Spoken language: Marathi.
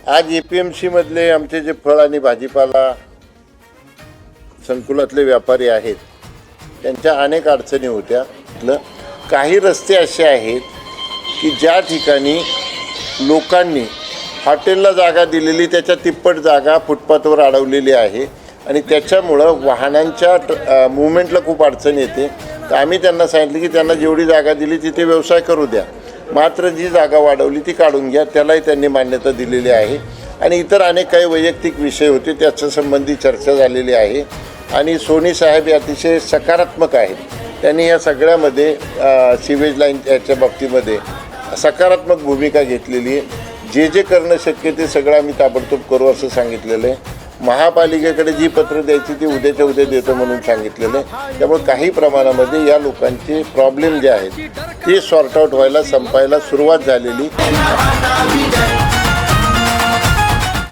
आज APMC मधले आमचे जे फळ आणि भाजीपाला संकुलातले व्यापारी आहेत त्यांच्या अनेक अडचणी होत्या। काही रस्ते असे आहेत की ज्या ठिकाणी लोकांनी हॉटेलला जागा दिलेली त्याच्या तिप्पट जागा फुटपाथवर अडवलेली आहे आणि त्याच्यामुळं वाहनांच्या मूवमेंटला खूप अडचण येते। तर आम्ही त्यांना सांगितलं की त्यांना जेवढी जागा दिली तिथे व्यवसाय करू द्या, मात्र जी जागा वाढवली ती काढून घ्या, त्यालाही त्यांनी मान्यता दिलेली आहे। आणि इतर अनेक काही वैयक्तिक विषय होते त्याच्या संबंधी चर्चा झालेली आहे आणि सोनी साहेब अतिशय सकारात्मक आहेत। त्यांनी या सगळ्यामध्ये सीवेज लाईन याच्या बाबतीमध्ये सकारात्मक भूमिका घेतलेली आहे। जे करणं शक्य ते सगळं आम्ही ताबडतोब करू असं सांगितलेलं आहे। महापालिकेकडे जी पत्र द्यायची ती उद्याच्या उद्या देतो म्हणून सांगितलेलं आहे। त्यामुळे काही प्रमाणामध्ये या लोकांचे प्रॉब्लेम जे आहेत ते सॉर्ट आउट व्हायला संपायला सुरुवात झालेली।